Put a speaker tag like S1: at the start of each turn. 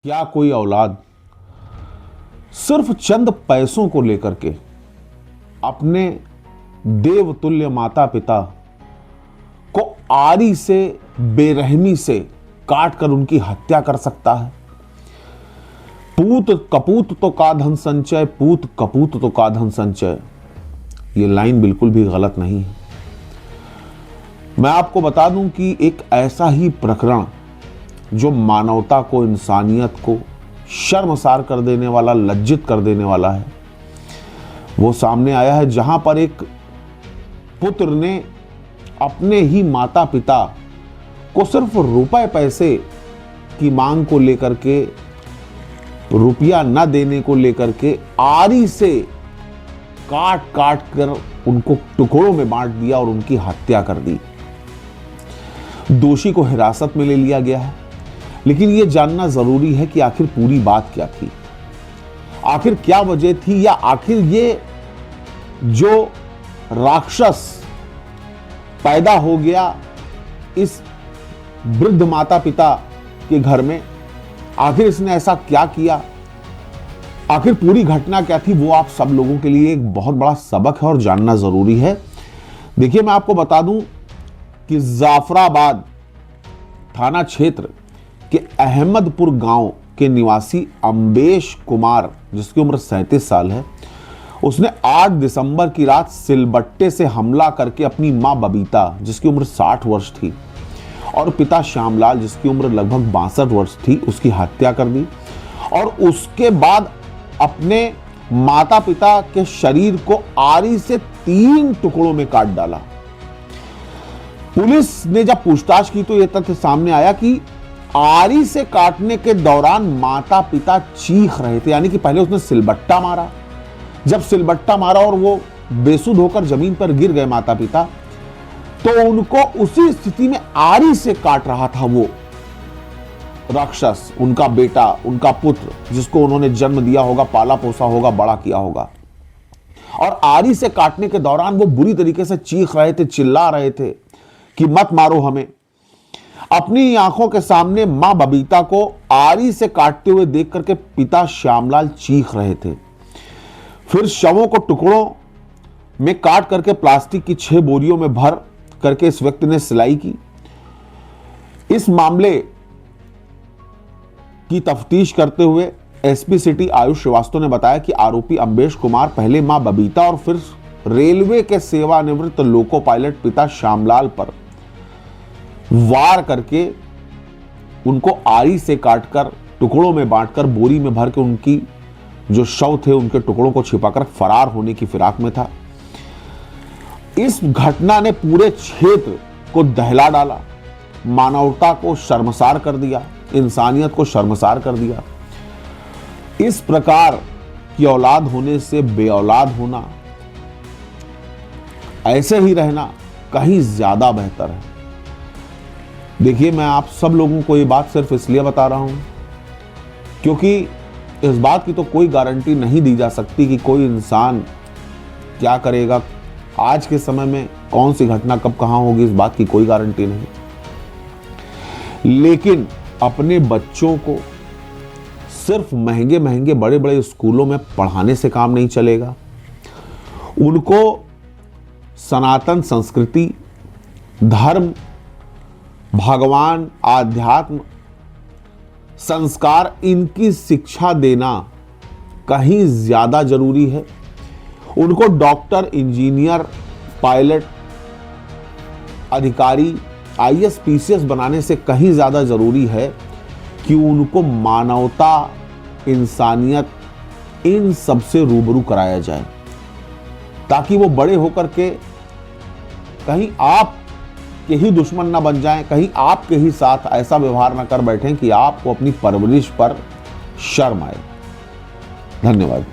S1: क्या कोई औलाद सिर्फ चंद पैसों को लेकर के अपने देवतुल्य माता पिता को आरी से बेरहमी से काट कर उनकी हत्या कर सकता है? पूत कपूत तो का धन संचय, पूत कपूत तो का धन संचय। ये लाइन बिल्कुल भी गलत नहीं है। मैं आपको बता दूं कि एक ऐसा ही प्रकरण जो मानवता को, इंसानियत को शर्मसार कर देने वाला, लज्जित कर देने वाला है, वो सामने आया है, जहां पर एक पुत्र ने अपने ही माता पिता को सिर्फ रुपए पैसे की मांग को लेकर के, रुपया न देने को लेकर के आरी से काट काट कर उनको टुकड़ों में बांट दिया और उनकी हत्या कर दी। दोषी को हिरासत में ले लिया गया है, लेकिन यह जानना जरूरी है कि आखिर पूरी बात क्या थी, आखिर क्या वजह थी, या आखिर ये जो राक्षस पैदा हो गया इस वृद्ध माता पिता के घर में, आखिर इसने ऐसा क्या किया, आखिर पूरी घटना क्या थी, वो आप सब लोगों के लिए एक बहुत बड़ा सबक है और जानना जरूरी है। देखिए, मैं आपको बता दूं कि जाफराबाद थाना क्षेत्र के अहमदपुर गांव के निवासी अम्बेश कुमार, जिसकी उम्र 37 साल है, उसने 8 दिसंबर की रात सिलबट्टे से हमला करके अपनी मां बबीता, जिसकी उम्र 60 वर्ष थी, और पिता श्यामलाल, जिसकी उम्र लगभग 62 वर्ष थी, उसकी हत्या कर दी और उसके बाद अपने माता पिता के शरीर को आरी से 3 टुकड़ों में काट डाला। पुलिस ने जब पूछताछ की तो यह तथ्य सामने आया कि आरी से काटने के दौरान माता पिता चीख रहे थे, यानी कि पहले उसने सिलबट्टा मारा, जब सिलबट्टा मारा और वो बेसुध होकर जमीन पर गिर गए माता पिता, तो उनको उसी स्थिति में आरी से काट रहा था वो राक्षस, उनका बेटा, उनका पुत्र, जिसको उन्होंने जन्म दिया होगा, पाला पोसा होगा, बड़ा किया होगा। और आरी से काटने के दौरान वो बुरी तरीके से चीख रहे थे, चिल्ला रहे थे कि मत मारो हमें। अपनी आंखों के सामने मां बबीता को आरी से काटते हुए देख करके पिता श्यामलाल चीख रहे थे। फिर शवों को टुकड़ों में काट करके प्लास्टिक की 6 बोरियों में भर करके इस व्यक्ति ने सिलाई की। इस मामले की तफ्तीश करते हुए एसपी सिटी आयुष श्रीवास्तव ने बताया कि आरोपी अम्बेश कुमार पहले मां बबीता और फिर रेलवे के सेवानिवृत्त लोको पायलट पिता श्यामलाल पर वार करके उनको आरी से काटकर टुकड़ों में बांटकर बोरी में भर के उनकी जो शव थे उनके टुकड़ों को छिपाकर फरार होने की फिराक में था। इस घटना ने पूरे क्षेत्र को दहला डाला, मानवता को शर्मसार कर दिया, इंसानियत को शर्मसार कर दिया। इस प्रकार की औलाद होने से बेऔलाद होना, ऐसे ही रहना कहीं ज्यादा बेहतर है। देखिए, मैं आप सब लोगों को ये बात सिर्फ इसलिए बता रहा हूं क्योंकि इस बात की तो कोई गारंटी नहीं दी जा सकती कि कोई इंसान क्या करेगा, आज के समय में कौन सी घटना कब कहां होगी, इस बात की कोई गारंटी नहीं। लेकिन अपने बच्चों को सिर्फ महंगे महंगे बड़े बड़े स्कूलों में पढ़ाने से काम नहीं चलेगा। उनको सनातन संस्कृति, धर्म, भगवान, आध्यात्म, संस्कार, इनकी शिक्षा देना कहीं ज्यादा जरूरी है। उनको डॉक्टर, इंजीनियर, पायलट, अधिकारी, आईएएस, पीसीएस बनाने से कहीं ज्यादा जरूरी है कि उनको मानवता, इंसानियत, इन सबसे रूबरू कराया जाए, ताकि वो बड़े होकर के कहीं आप के ही दुश्मन ना बन जाएं, कहीं आपके ही साथ ऐसा व्यवहार ना कर बैठें कि आपको अपनी परवरिश पर शर्म आए। धन्यवाद।